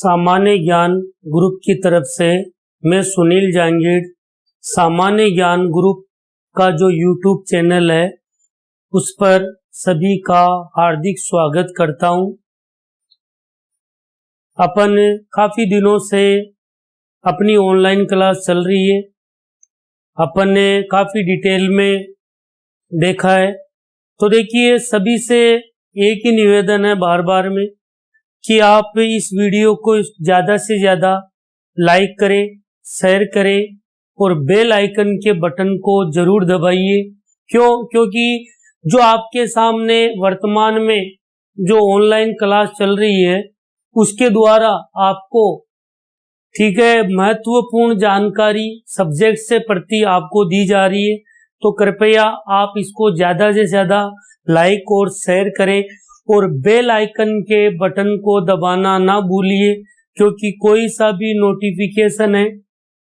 सामान्य ज्ञान ग्रुप की तरफ से मैं सुनील जहांगीर सामान्य ज्ञान ग्रुप का जो यूट्यूब चैनल है उस पर सभी का हार्दिक स्वागत करता हूं। अपन काफी दिनों से अपनी ऑनलाइन क्लास चल रही है। अपन ने काफी डिटेल में देखा है। तो देखिए, सभी से एक ही निवेदन है बार बार में कि आप इस वीडियो को ज़्यादा से ज़्यादा लाइक करें, शेयर करें और बेल आइकन के बटन को ज़रूर दबाइए। क्योंकि जो आपके सामने वर्तमान में जो ऑनलाइन क्लास चल रही है उसके द्वारा आपको महत्वपूर्ण जानकारी सब्जेक्ट से प्रति आपको दी जा रही है। तो कृपया आप इसको ज़्यादा से ज़्यादा लाइक और शेयर करें और बेल आइकन के बटन को दबाना ना भूलिए, क्योंकि कोई सा भी नोटिफिकेशन है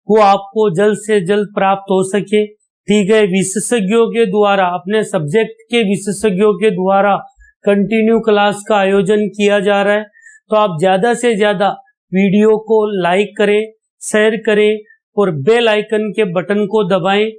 वो आपको जल्द से जल्द प्राप्त हो सके। विशेषज्ञों के द्वारा, अपने सब्जेक्ट के विशेषज्ञों के द्वारा कंटिन्यू क्लास का आयोजन किया जा रहा है। तो आप ज्यादा से ज्यादा वीडियो को लाइक करें, शेयर करें और बेल आइकन के बटन को दबाएं।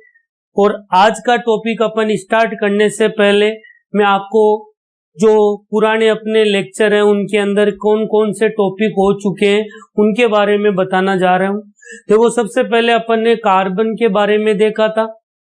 और आज का टॉपिक अपन स्टार्ट करने से पहले मैं आपको जो पुराने अपने लेक्चर हैं उनके अंदर कौन कौन से टॉपिक हो चुके हैं उनके बारे में बताना जा रहा हूं। देखो, सबसे पहले अपन ने कार्बन के बारे में देखा था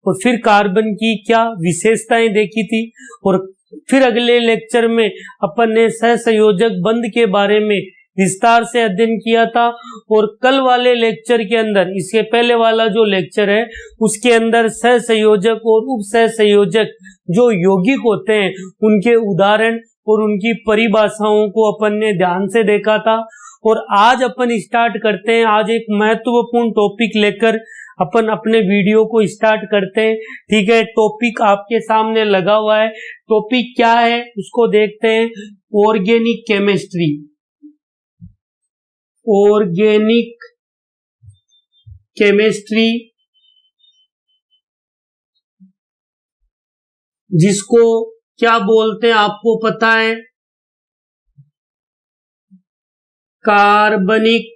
और फिर कार्बन की क्या विशेषताएं देखी थी, और फिर अगले लेक्चर में अपन ने सहसंयोजक बंध के बारे में विस्तार से अध्ययन किया था। और कल वाले लेक्चर के अंदर, इसके पहले वाला जो लेक्चर है उसके अंदर सहसंयोजक और उप सहसंयोजक जो यौगिक होते हैं उनके उदाहरण और उनकी परिभाषाओं को अपन ने ध्यान से देखा था। और आज अपन स्टार्ट करते हैं। आज एक महत्वपूर्ण टॉपिक लेकर अपन अपने वीडियो को स्टार्ट करते हैं। टॉपिक आपके सामने लगा हुआ है। टॉपिक क्या है उसको देखते हैं। Organic chemistry. ऑर्गेनिक केमिस्ट्री, जिसको क्या बोलते हैं आपको पता है? कार्बनिक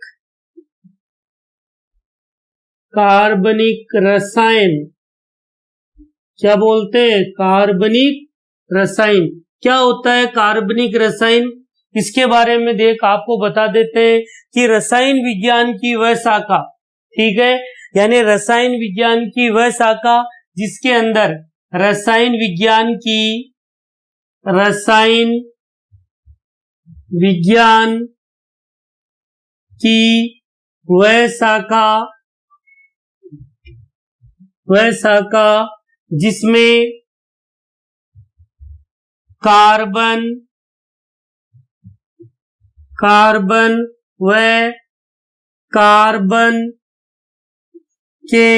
रसायन। क्या बोलते हैं? कार्बनिक रसायन। क्या होता है कार्बनिक रसायन? इसके बारे में आपको बता देते हैं कि रसायन विज्ञान की वह शाखा, यानी रसायन विज्ञान की वह शाखा जिसके अंदर रसायन विज्ञान की वह शाखा जिसमें कार्बन व कार्बन के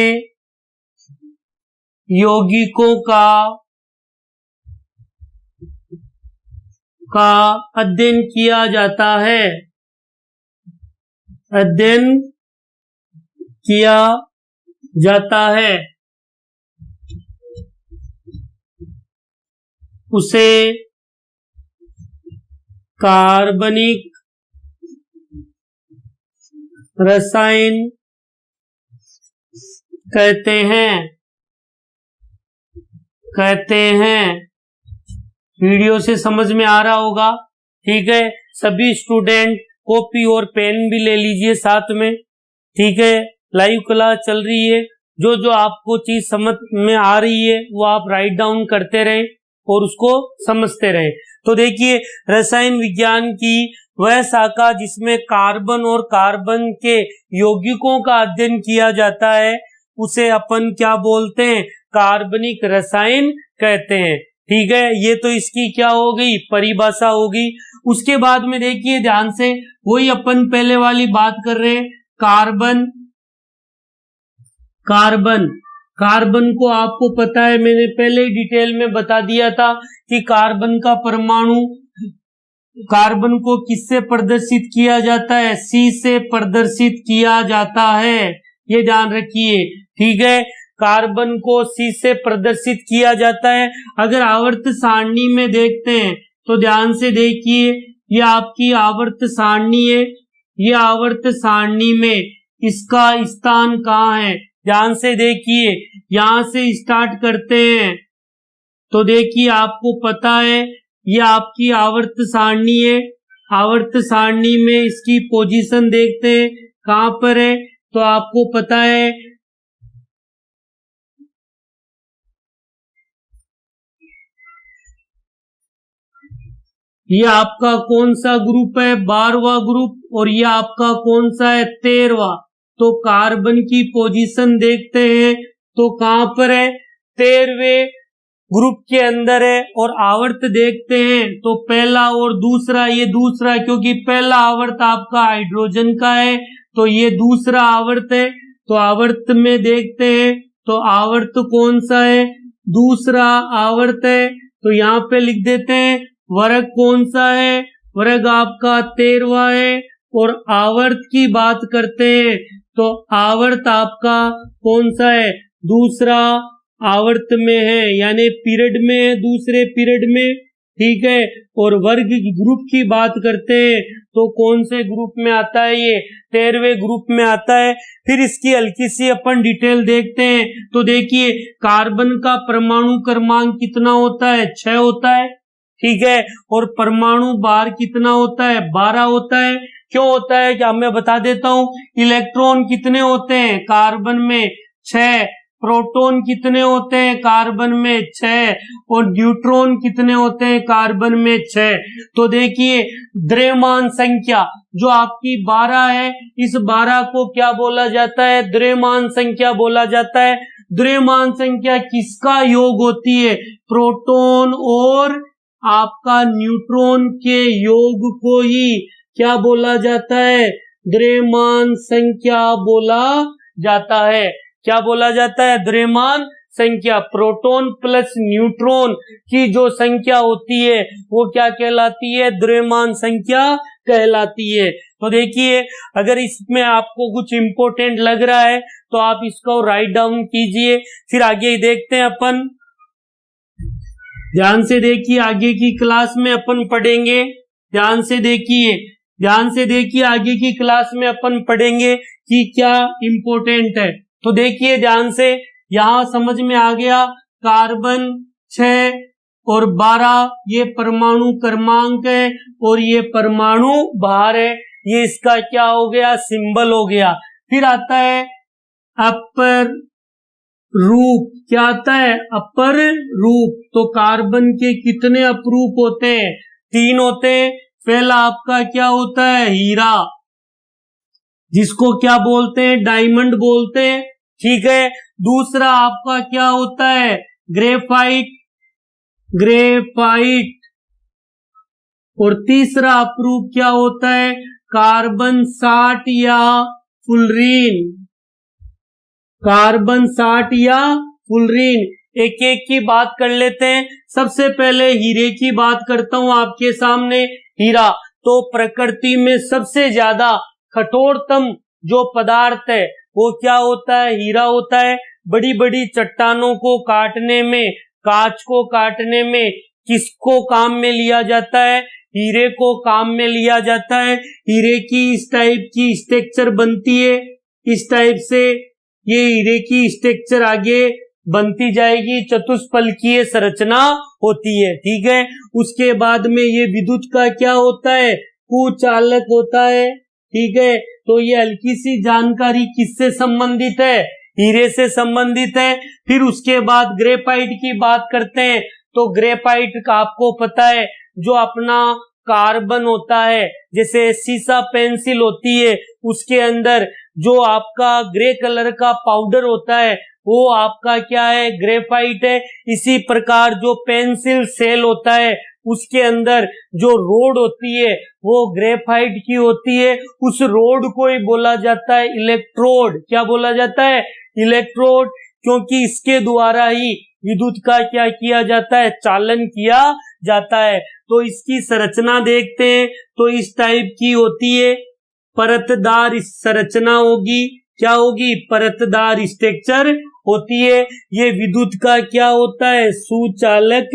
यौगिकों का अध्ययन किया जाता है। उसे कार्बनिक रसायन कहते हैं। वीडियो से समझ में आ रहा होगा। सभी स्टूडेंट कॉपी और पेन भी ले लीजिए साथ में। लाइव क्लास चल रही है। जो आपको चीज समझ में आ रही है वो आप राइट डाउन करते रहें और उसको समझते रहें। तो देखिए, रसायन विज्ञान की वह शाखा जिसमें कार्बन और कार्बन के यौगिकों का अध्ययन किया जाता है उसे अपन क्या बोलते हैं? कार्बनिक रसायन कहते हैं। ये तो इसकी क्या हो गई? परिभाषा हो गई। उसके बाद में देखिए ध्यान से, वही अपन पहले वाली बात कर रहे हैं। कार्बन को आपको पता है, मैंने पहले ही डिटेल में बता दिया था कि कार्बन का परमाणु, कार्बन को किससे प्रदर्शित किया जाता है? C से प्रदर्शित किया जाता है। ये ध्यान रखिए। कार्बन को C से प्रदर्शित किया जाता है। अगर आवर्त सारणी में देखते हैं तो ध्यान से देखिए, ये आपकी आवर्त सारणी है। ये आवर्त सारणी में इसका स्थान कहाँ है? ध्यान से देखिए, यहां से स्टार्ट करते हैं तो देखिए आपको पता है ये आपकी आवर्त सारणी है। आवर्त सारणी में इसकी पोजीशन देखते हैं कहां पर है, तो आपको पता है ये आपका कौन सा ग्रुप है? 12वां ग्रुप। और ये आपका कौन सा है? 13वां। तो कार्बन की पोजीशन देखते हैं तो कहां पर है? 13वें ग्रुप के अंदर है। और आवर्त देखते हैं तो पहला और दूसरा, ये दूसरा क्योंकि पहला आवर्त आपका हाइड्रोजन का है तो ये दूसरा आवर्त है। तो आवर्त में देखते हैं तो आवर्त कौन सा है? दूसरा आवर्त है। तो यहाँ पे लिख देते हैं वर्ग कौन सा है? वर्ग आपका 13वां है। और आवर्त की बात करते हैं तो आवर्त आपका कौन सा है? दूसरा आवर्त में है, यानी पीरियड में है, दूसरे पीरियड में, ठीक है। और वर्ग ग्रुप की बात करते हैं तो कौन से ग्रुप में आता है? ये 13वें ग्रुप में आता है। फिर इसकी हल्की सी अपन डिटेल देखते हैं तो देखिए कार्बन का परमाणु क्रमांक कितना होता है? 6 होता है, ठीक है। और परमाणु भार कितना होता है? 12 होता है। क्यों होता है क्या मैं बता देता हूं। इलेक्ट्रॉन कितने होते हैं कार्बन में? 6। प्रोटॉन कितने होते हैं कार्बन में? 6। और न्यूट्रॉन कितने होते हैं कार्बन में? 6। तो देखिए द्रव्यमान संख्या जो आपकी 12 है, इस 12 को क्या बोला जाता है? द्रव्यमान संख्या बोला जाता है। द्रव्यमान संख्या किसका योग होती है? प्रोटॉन और आपका न्यूट्रॉन के योग को ही क्या बोला जाता है? द्रव्यमान संख्या बोला जाता है। क्या बोला जाता है? द्रव्यमान संख्या। प्रोटॉन प्लस न्यूट्रॉन की जो संख्या होती है वो क्या कहलाती है? द्रव्यमान संख्या कहलाती है। तो देखिए अगर इसमें आपको कुछ इंपॉर्टेंट लग रहा है तो आप इसको राइट डाउन कीजिए। फिर आगे देखते हैं अपन, ध्यान से देखिए आगे की क्लास में अपन पढ़ेंगे। ध्यान से देखिए, ध्यान से देखिए आगे की क्लास में अपन पढ़ेंगे कि क्या इंपॉर्टेंट है। तो देखिए ध्यान से, यहां समझ में आ गया कार्बन 6 और 12 ये परमाणु क्रमांक है और ये परमाणु भार है। ये इसका क्या हो गया? सिंबल हो गया। फिर आता है अपर रूप। क्या आता है? अपर रूप। तो कार्बन के कितने अपरूप होते हैं? 3 होते हैं। पहला आपका क्या होता है? हीरा, जिसको क्या बोलते हैं? डायमंड बोलते हैं, ठीक है। दूसरा आपका क्या होता है? Graphite, graphite. और तीसरा अपरूप क्या होता है? कार्बन 60 या फुलरीन, कार्बन 60 या फुलरीन। एक एक की बात कर लेते हैं। सबसे पहले हीरे की बात करता हूं आपके सामने। हीरा तो प्रकृति में सबसे ज्यादा कठोरतम जो पदार्थ है वो क्या होता है? हीरा होता है। बड़ी बड़ी चट्टानों को काटने में, कांच को काटने में किसको काम में लिया जाता है? हीरे को काम में लिया जाता है। हीरे की इस टाइप की स्ट्रक्चर बनती है, इस टाइप से ये हीरे की स्ट्रक्चर आगे बनती जाएगी, चतुष्फलकीय संरचना होती है, ठीक है। उसके बाद में ये विद्युत का क्या होता है? कुचालक होता है, ठीक है। तो ये हल्की सी जानकारी किससे संबंधित है? हीरे से संबंधित है। फिर उसके बाद ग्रेफाइट की बात करते हैं तो ग्रेफाइट का आपको पता है जो अपना कार्बन होता है, जैसे सीसा पेंसिल होती है उसके अंदर जो आपका ग्रे कलर का पाउडर होता है वो आपका क्या है? ग्रेफाइट है। इसी प्रकार जो पेंसिल सेल होता है उसके अंदर जो रोड होती है वो ग्रेफाइट की होती है। उस रोड को ही बोला जाता है इलेक्ट्रोड। क्या बोला जाता है? इलेक्ट्रोड, क्योंकि इसके द्वारा ही विद्युत का क्या किया जाता है? चालन किया जाता है। तो इसकी संरचना देखते हैं तो इस टाइप की होती है, परतदार संरचना होगी। क्या होगी? परतदार स्ट्रक्चर होती है। ये विद्युत का क्या होता है? सुचालक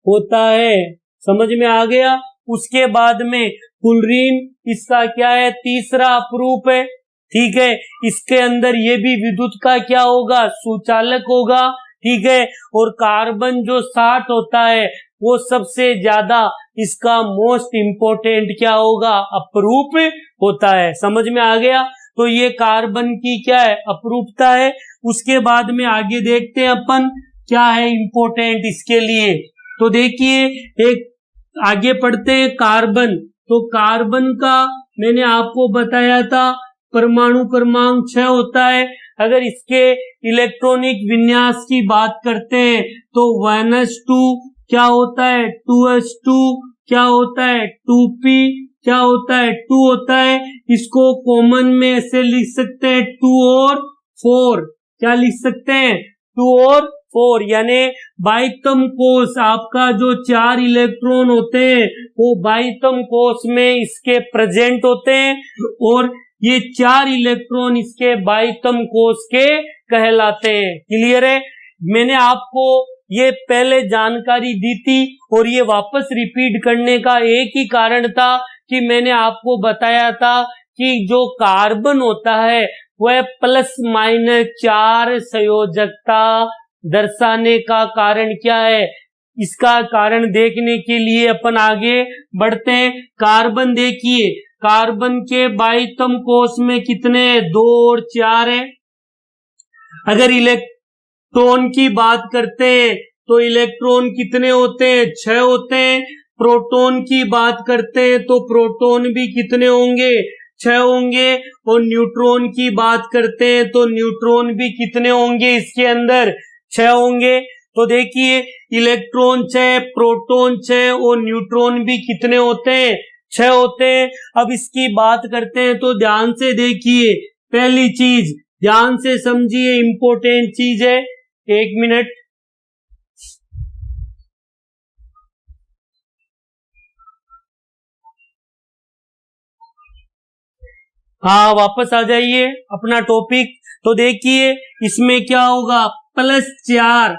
होता है। समझ में आ गया। उसके बाद में फुलरीन इसका क्या है, तीसरा अपरूप है। ठीक है, इसके अंदर ये भी विद्युत का क्या होगा, सुचालक होगा। ठीक है, और कार्बन जो 60 होता है वो सबसे ज्यादा इसका मोस्ट इंपोर्टेंट क्या होगा, अपरूप होता है। समझ में आ गया? तो ये कार्बन की क्या है, अपरूपता है। उसके बाद में आगे देखते हैं अपन क्या है इंपोर्टेंट इसके लिए। तो देखिए, एक आगे पढ़ते हैं कार्बन। तो कार्बन का मैंने आपको बताया था परमाणु क्रमांक 6 होता है। अगर इसके इलेक्ट्रॉनिक विन्यास की बात करते हैं तो 1s2 क्या होता है, 2s2 क्या होता है, 2p क्या होता है, 2 होता है। इसको कॉमन में ऐसे लिख सकते हैं 2 और 4। क्या लिख सकते हैं, 2 और 4, यानी बाह्यतम कोष आपका जो 4 इलेक्ट्रॉन होते हैं वो बाह्यतम कोष में इसके प्रेजेंट होते हैं और ये 4 इलेक्ट्रॉन इसके बाह्यतम कोष के कहलाते हैं। क्लियर है? मैंने आपको ये पहले जानकारी दी थी और ये वापस रिपीट करने का एक ही कारण था कि मैंने आपको बताया था कि जो कार्बन होता है वह ±4 संयोजकता दर्शाने का कारण क्या है, इसका कारण देखने के लिए अपन आगे बढ़ते हैं। कार्बन देखिए, कार्बन के बाह्यतम कोष में कितने, 2 और 4 है। अगर इलेक्ट्रॉन की बात करते हैं तो इलेक्ट्रॉन कितने होते हैं, 6 होते हैं। प्रोटॉन की बात करते हैं तो प्रोटॉन भी कितने होंगे, 6 होंगे। और न्यूट्रॉन की बात करते हैं तो न्यूट्रॉन भी कितने होंगे, इसके अंदर 6 होंगे। तो देखिए, इलेक्ट्रॉन 6, प्रोटॉन 6 और न्यूट्रॉन भी कितने होते हैं, 6 होते हैं। अब इसकी बात करते हैं तो ध्यान से देखिए, पहली चीज ध्यान से समझिए, इंपॉर्टेंट चीज है। 1 मिनट। हाँ, वापस आ जाइए अपना टॉपिक। तो देखिए, इसमें क्या होगा, +4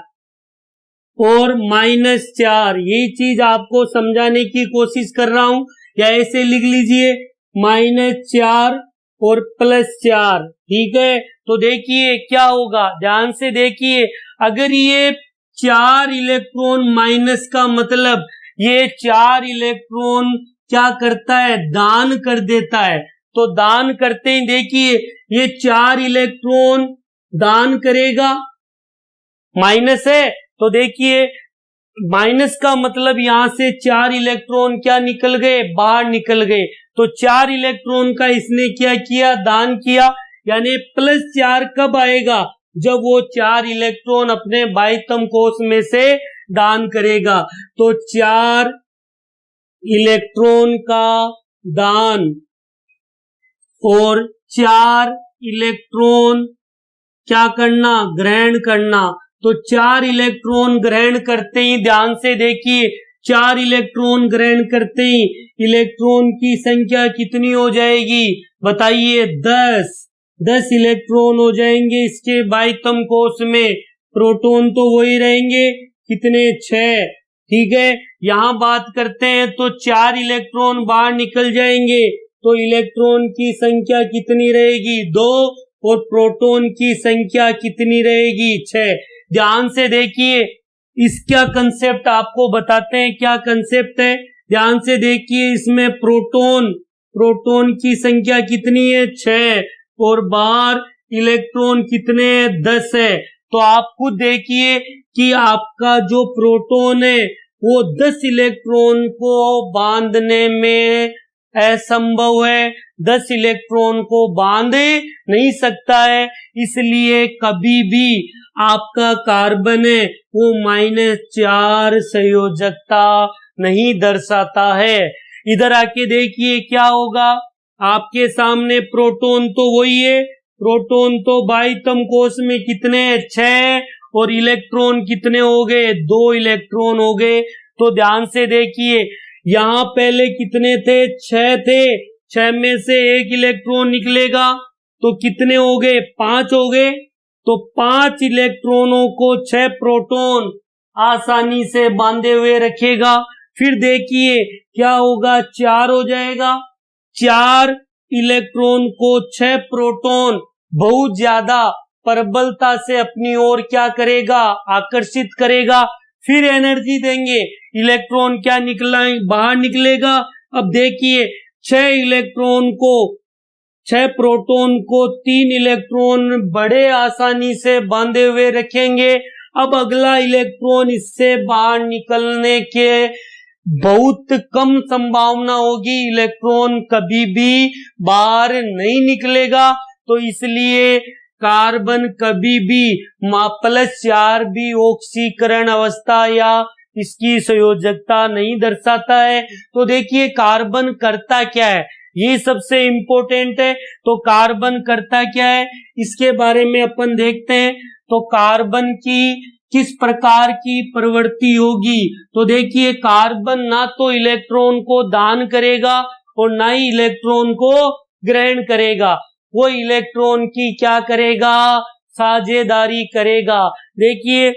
और -4, यही चीज आपको समझाने की कोशिश कर रहा हूं। या ऐसे लिख लीजिए, -4 और +4। ठीक है, तो देखिए क्या होगा, ध्यान से देखिए। अगर ये 4 इलेक्ट्रॉन माइनस का मतलब ये 4 इलेक्ट्रॉन क्या करता है, दान कर देता है। तो दान करते ही देखिए, ये 4 इलेक्ट्रॉन दान करेगा, माइनस है। तो देखिए, माइनस का मतलब यहां से 4 इलेक्ट्रॉन क्या निकल गए, बाहर निकल गए। तो 4 इलेक्ट्रॉन का इसने क्या किया, दान किया। यानी +4 कब आएगा, जब वो 4 इलेक्ट्रॉन अपने बाह्यतम कोष में से दान करेगा। तो 4 इलेक्ट्रॉन का दान और 4 इलेक्ट्रॉन क्या करना, ग्रहण करना। तो 4 इलेक्ट्रॉन ग्रहण करते ही, ध्यान से देखिए, 4 इलेक्ट्रॉन ग्रहण करते ही इलेक्ट्रॉन की संख्या कितनी हो जाएगी, बताइए, 10 इलेक्ट्रॉन हो जाएंगे इसके बाह्यतम कोष में। प्रोटॉन तो वही रहेंगे, कितने, 6। ठीक है, यहां बात करते हैं तो 4 इलेक्ट्रॉन बाहर निकल जाएंगे। तो इलेक्ट्रॉन की संख्या कितनी रहेगी, 2, और प्रोटॉन की संख्या कितनी रहेगी, 6। ध्यान से देखिए, इसका कंसेप्ट आपको बताते हैं, क्या कंसेप्ट है। ध्यान से देखिए, इसमें प्रोटॉन की संख्या कितनी है, 6, और बाहर इलेक्ट्रॉन कितने हैं, 10 है। तो आप खुद देखिए कि आपका जो प्रोटॉन है वो 10 इलेक्ट्रॉन को बांधने में असंभव है, 10 इलेक्ट्रॉन को बांध नहीं सकता है। इसलिए कभी भी आपका कार्बन है वो -4 संयोजकता नहीं दर्शाता है। इधर आके देखिए क्या होगा, आपके सामने प्रोटॉन तो वही है, प्रोटॉन तो बाह्यतम कोष में कितने, 6, और इलेक्ट्रॉन कितने हो गए, 2 इलेक्ट्रॉन हो गए। तो ध्यान से देखिए, यहां पहले कितने थे, 6 थे, 6 में से 1 इलेक्ट्रॉन निकलेगा तो कितने हो गए, 5 हो गए। तो 5 इलेक्ट्रॉनों को 6 प्रोटॉन आसानी से बांधे हुए रखेगा। फिर देखिए क्या होगा, 4 हो जाएगा। 4 इलेक्ट्रॉन को 6 प्रोटॉन बहुत ज्यादा प्रबलता से अपनी ओर क्या करेगा, आकर्षित करेगा, फिर एनर्जी देंगे, इलेक्ट्रॉन क्या निकला, बाहर निकलेगा। अब देखिए 6 प्रोटॉन को 3 इलेक्ट्रॉन बड़े आसानी से बांधे हुए रखेंगे। अब अगला इलेक्ट्रॉन इससे बाहर निकलने के बहुत कम संभावना होगी, इलेक्ट्रॉन कभी भी बाहर नहीं निकलेगा। तो इसलिए कार्बन कभी भी +4 भी ऑक्सीकरण अवस्था या इसकी संयोजकता नहीं दर्शाता है। तो देखिए कार्बन करता क्या है, ये सबसे इंपॉर्टेंट है। तो कार्बन करता क्या है इसके बारे में अपन देखते हैं। तो कार्बन की किस प्रकार की प्रवृत्ति होगी, तो देखिए कार्बन ना तो इलेक्ट्रॉन को दान करेगा और ना ही इलेक्ट्रॉन को ग्रहण करेगा, वो इलेक्ट्रॉन की क्या करेगा, साझेदारी करेगा। देखिए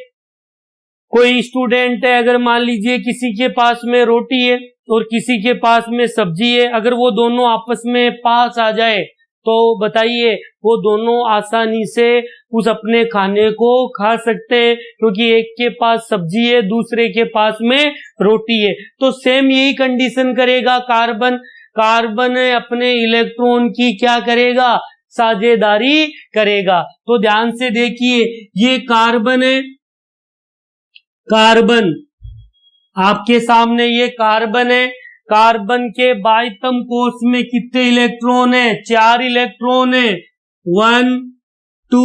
कोई स्टूडेंट है, अगर मान लीजिए किसी के पास में रोटी है और किसी के पास में सब्जी है, अगर वो दोनों आपस में पास आ जाए तो बताइए वो दोनों आसानी से उस अपने खाने को खा सकते हैं, क्योंकि एक के पास सब्जी है दूसरे के पास में रोटी है। तो सेम यही कंडीशन करेगा कार्बन। कार्बन अपने इलेक्ट्रॉन की क्या करेगा, साझेदारी करेगा। तो ध्यान से देखिए ये कार्बन है, कार्बन आपके सामने ये कार्बन है। कार्बन के बाह्यतम कोश में कितने इलेक्ट्रॉन है, 4 इलेक्ट्रॉन है। 1 2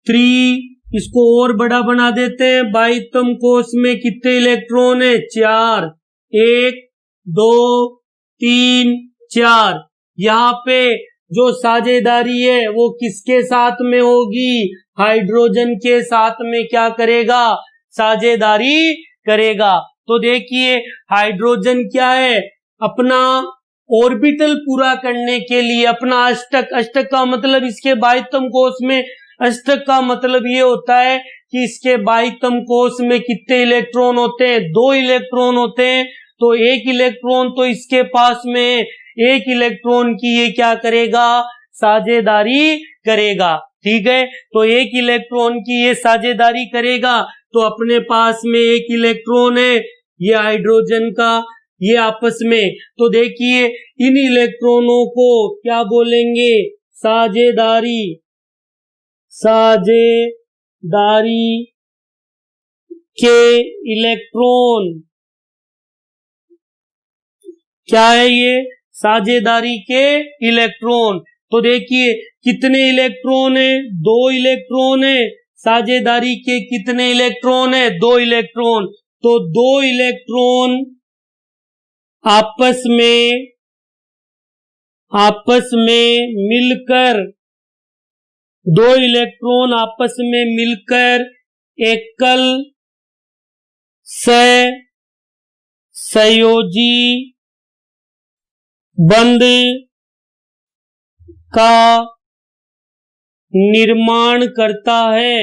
3, इसको और बड़ा बना देते हैं, बाह्यतम कोश में कितने इलेक्ट्रॉन है, 4। 1 2 3 4। यहाँ पे जो साझेदारी है वो किसके साथ में होगी, हाइड्रोजन के साथ में क्या करेगा, साझेदारी करेगा। तो देखिए हाइड्रोजन क्या है, अपना ऑर्बिटल पूरा करने के लिए अपना अष्टक, अष्टक का मतलब इसके बाह्यतम कोश में, अष्टक का मतलब ये होता है कि इसके बाह्यतम कोश में कितने इलेक्ट्रॉन होते हैं, 2 इलेक्ट्रॉन होते हैं। तो 1 इलेक्ट्रॉन तो इसके पास में, 1 इलेक्ट्रॉन की ये क्या करेगा, साझेदारी करेगा। ठीक है, तो 1 इलेक्ट्रॉन की ये साझेदारी करेगा। तो अपने पास में 1 इलेक्ट्रॉन है ये हाइड्रोजन का, ये आपस में। तो देखिए इन इलेक्ट्रॉनों को क्या बोलेंगे, साझेदारी। साझेदारी के इलेक्ट्रॉन क्या है, ये साझेदारी के इलेक्ट्रॉन। तो देखिए कितने इलेक्ट्रॉन है, 2 इलेक्ट्रॉन है। साझेदारी के कितने इलेक्ट्रॉन है, 2 इलेक्ट्रॉन। तो 2 इलेक्ट्रॉन आपस में मिलकर, 2 इलेक्ट्रॉन आपस में मिलकर एकल सहसंयोजी बंध का निर्माण करता है।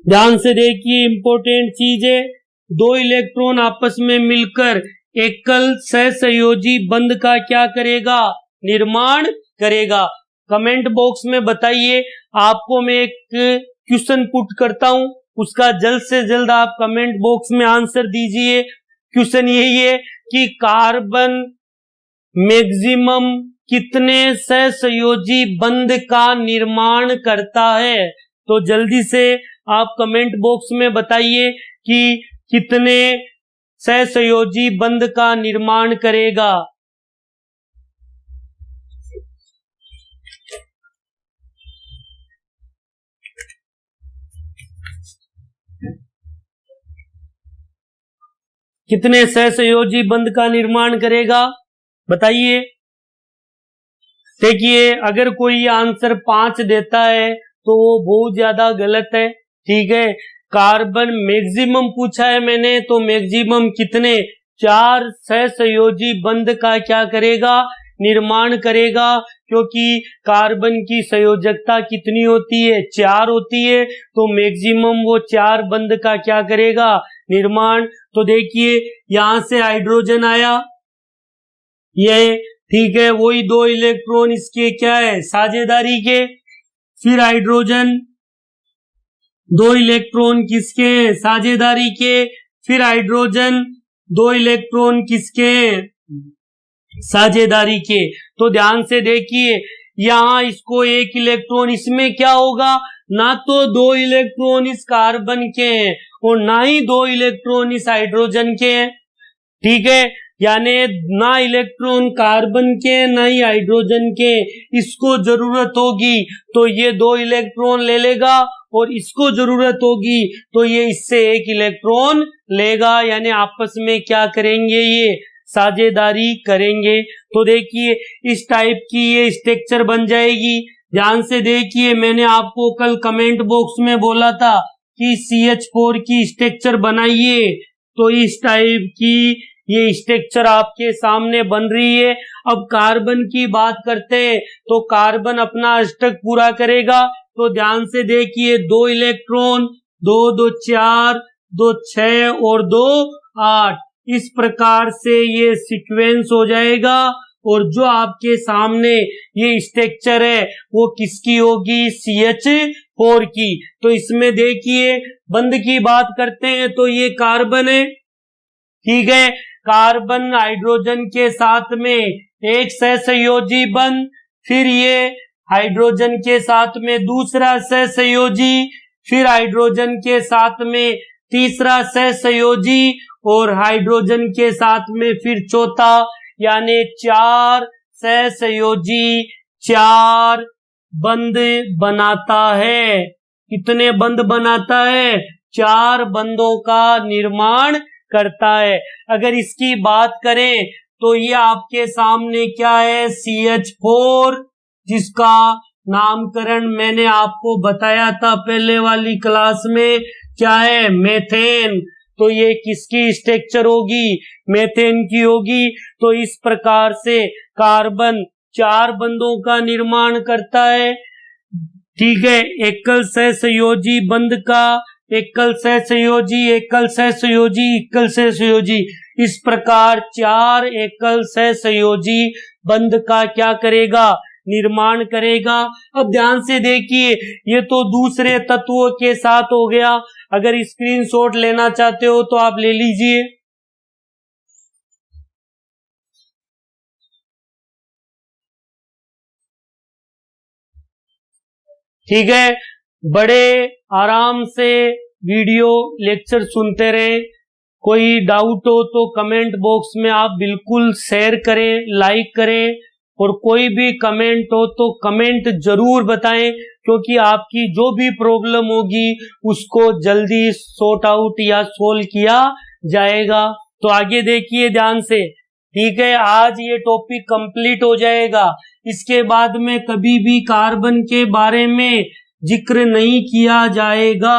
ध्यान से देखिए इंपॉर्टेंट चीज है, 2 इलेक्ट्रॉन आपस में मिलकर एकल सहसंयोजी बंध का क्या करेगा, निर्माण करेगा। कमेंट बॉक्स में बताइए, आपको मैं एक क्वेश्चन पुट करता हूं, उसका जल्द से जल्द आप कमेंट बॉक्स में आंसर दीजिए। क्वेश्चन यही है कि कार्बन मैक्सिमम कितने सहसंयोजी बंध का निर्माण करता है। तो जल्दी से आप कमेंट बॉक्स में बताइए कि कितने सहसंयोजी बंध का निर्माण करेगा। कितने सहसंयोजी बंध का निर्माण करेगा बताइए। देखिए अगर कोई आंसर 5 देता है तो वो बहुत ज्यादा गलत है। ठीक है, कार्बन मैक्सिमम पूछा है मैंने, तो मैक्सिमम कितने, 4 सहसंयोजी बंध का क्या करेगा, निर्माण करेगा। क्योंकि कार्बन की संयोजकता कितनी होती है, 4 होती है, तो मैक्सिमम वो 4 बंध का क्या करेगा, निर्माण। तो देखिए यहां से हाइड्रोजन आया, ये ठीक है, वही 2 इलेक्ट्रॉन इसके क्या है, साझेदारी के। फिर हाइड्रोजन 2 इलेक्ट्रॉन किसके, साझेदारी के। फिर हाइड्रोजन 2 इलेक्ट्रॉन किसके, साझेदारी के। तो ध्यान से देखिए यहां इसको 1 इलेक्ट्रॉन, इसमें क्या होगा, ना तो 2 इलेक्ट्रॉन इस कार्बन के हैं और ना ही 2 इलेक्ट्रॉन इस हाइड्रोजन के हैं, ठीक है। यानी ना इलेक्ट्रॉन कार्बन के ना ही हाइड्रोजन के, इसको जरूरत होगी तो ये 2 इलेक्ट्रॉन ले लेगा और इसको जरूरत होगी तो ये इससे 1 इलेक्ट्रॉन लेगा, यानी आपस में क्या करेंगे, ये साझेदारी करेंगे। तो देखिए इस टाइप की ये स्ट्रक्चर बन जाएगी। ध्यान से देखिए, मैंने आपको कल कमेंट बॉक्स में बोला था कि CH4 की स्ट्रक्चर बनाइए, तो इस टाइप की ये स्ट्रक्चर आपके सामने बन रही है। अब कार्बन की बात करते हैं तो कार्बन अपना अष्टक पूरा करेगा, तो ध्यान से देखिए 2 इलेक्ट्रॉन, 2 2 4, 2 6 और 2 8, इस प्रकार से ये सीक्वेंस हो जाएगा। और जो आपके सामने ये स्ट्रक्चर है वो किसकी होगी, CH4 की। तो इसमें देखिए बंध की बात करते हैं तो ये कार्बन है, ठीक है। कार्बन हाइड्रोजन के साथ में एक सहसंयोजी बंध, फिर ये हाइड्रोजन के साथ में दूसरा सहसंयोजी, फिर हाइड्रोजन के साथ में तीसरा सहसंयोजी और हाइड्रोजन के साथ में फिर चौथा, यानी 4 सहसंयोजी 4 बंध बनाता है। कितने बंध बनाता है, 4 बंधों का निर्माण करता है। अगर इसकी बात करें तो ये आपके सामने क्या है, CH4, जिसका नामकरण मैंने आपको बताया था पहले वाली क्लास में, क्या है, मेथेन। तो ये किसकी स्ट्रक्चर होगी, मेथेन की होगी। तो इस प्रकार से कार्बन 4 बंधों का निर्माण करता है, ठीक है। एकल सहसंयोजी बंध का, एकल सहसंयोजी, एकल सहसंयोजी, एकल सहसंयोजी, इस प्रकार 4 एकल सहसंयोजी बंध का क्या करेगा, निर्माण करेगा। अब ध्यान से देखिए ये तो दूसरे तत्वों के साथ हो गया। अगर स्क्रीनशॉट लेना चाहते हो तो आप ले लीजिए। ठीक है, बड़े आराम से वीडियो लेक्चर सुनते रहे। कोई डाउट हो तो कमेंट बॉक्स में आप बिल्कुल शेयर करें, लाइक करें, और कोई भी कमेंट हो तो कमेंट जरूर बताएं, क्योंकि आपकी जो भी प्रॉब्लम होगी उसको जल्दी सॉर्ट आउट या सोल्व किया जाएगा। तो आगे देखिए ध्यान से, ठीक है। आज ये टॉपिक कंप्लीट हो जाएगा। इसके बाद में कभी भी कार्बन के बारे में जिक्र नहीं किया जाएगा।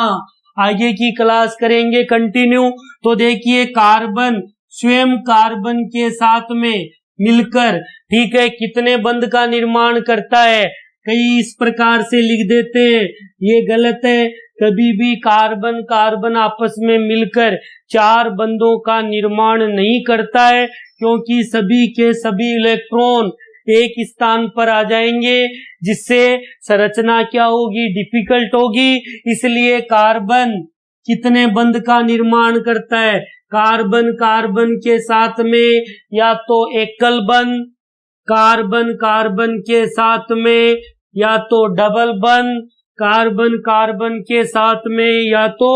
आगे की क्लास करेंगे कंटिन्यू। तो देखिए कार्बन स्वयं कार्बन के साथ में मिलकर, ठीक है, कितने बंध का निर्माण करता है। कई इस प्रकार से लिख देते हैं, ये गलत है। कभी भी कार्बन कार्बन आपस में मिलकर 4 बंधों का निर्माण नहीं करता है, क्योंकि सभी के सभी इलेक्ट्रॉन एक स्थान पर आ जाएंगे, जिससे संरचना क्या होगी, डिफिकल्ट होगी। इसलिए कार्बन कितने बंध का निर्माण करता है, कार्बन कार्बन के साथ में या तो एकल बंध, कार्बन कार्बन के साथ में या तो डबल बंध, कार्बन कार्बन के साथ में या तो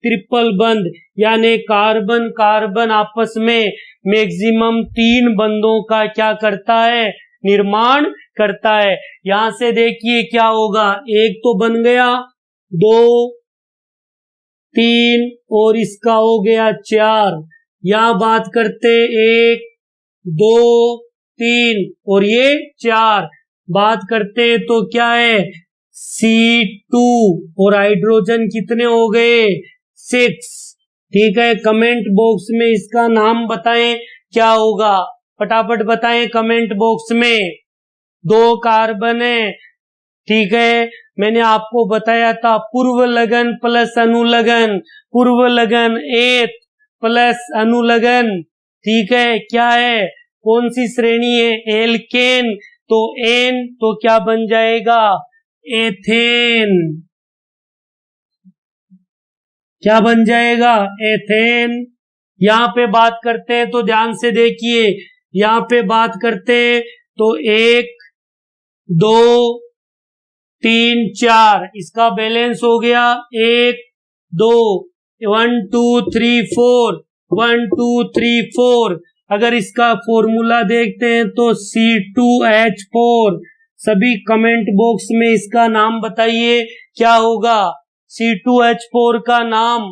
ट्रिपल बंध, यानी कार्बन कार्बन आपस में मैक्सिमम 3 बंधों का क्या करता है, निर्माण करता है। यहां से देखिए क्या होगा, एक तो बन गया, 2 3 और इसका हो गया 4। यहां बात करते 1 2 3 और ये 4 बात करते हैं तो क्या है, C2 और हाइड्रोजन कितने हो गए, 6। ठीक है, कमेंट बॉक्स में इसका नाम बताएं क्या होगा, फटाफट बताएं कमेंट बॉक्स में। 2 कार्बन है, ठीक है। मैंने आपको बताया था पूर्व लगन प्लस अनुलगन, पूर्व लगन 8 प्लस अनुलग्न, ठीक है, क्या है, कौन सी श्रेणी है, एल्केन, तो एन तो क्या बन जाएगा, एथेन, क्या बन जाएगा, एथेन। यहां पे बात करते हैं तो ध्यान से देखिए, यहां पे बात करते हैं तो 1 2 3 4, इसका बैलेंस हो गया 1 2, 1 2 3 4, 1 2 3 4। अगर इसका फॉर्मूला देखते हैं तो C2H4। सभी कमेंट बॉक्स में इसका नाम बताइए, क्या होगा C2H4 का नाम,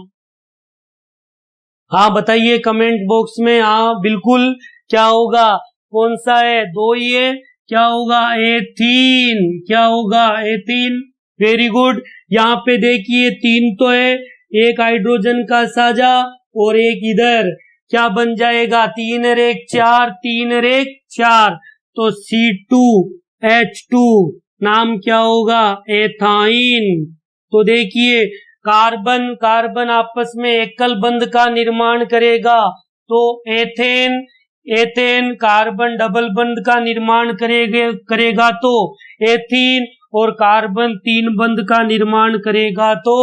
हाँ बताइए कमेंट बॉक्स में, हाँ बिल्कुल, क्या होगा, कौन सा है, 2 ही है, क्या होगा, एथीन, क्या होगा, एथीन। Very good. यहाँ पे देखिए 3 तो है, एक हाइड्रोजन का साझा और एक इधर, क्या बन जाएगा, 3 और 1 4, 3 और 1 4, तो C2H2 नाम क्या होगा, एथाइन। तो देखिए कार्बन कार्बन आपस में एकल बंध का निर्माण करेगा, तो एथेन एथेन कार्बन डबल बंध का निर्माण करेगा तो एथीन, और कार्बन 3 बंध का निर्माण करेगा तो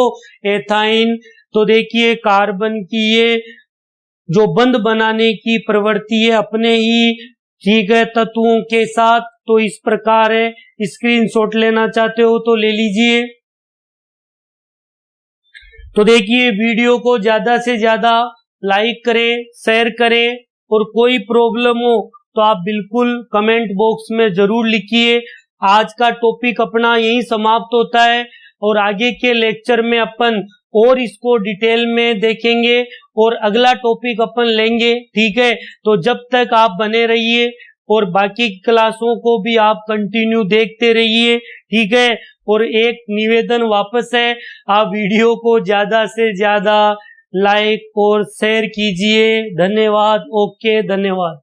एथाइन। तो देखिए कार्बन की ये जो बंध बनाने की प्रवृत्ति है अपने ही, ठीक है, तत्वों के साथ, तो इस प्रकार है। स्क्रीनशॉट लेना चाहते हो तो ले लीजिए। तो देखिए वीडियो को ज्यादा से ज्यादा लाइक करें, शेयर करें, और कोई प्रॉब्लम हो तो आप बिल्कुल कमेंट बॉक्स में जरूर लिखिए। आज का टॉपिक अपना यही समाप्त होता है, और आगे के लेक्चर में अपन और इसको डिटेल में देखेंगे और अगला टॉपिक अपन लेंगे, ठीक है। तो जब तक आप बने रहिए और बाकी क्लासों को भी आप कंटिन्यू देखते रहिए, ठीक है। और एक निवेदन वापस है, आप वीडियो को ज्यादा से ज्यादा लाइक और शेयर कीजिए। धन्यवाद। ओके, धन्यवाद।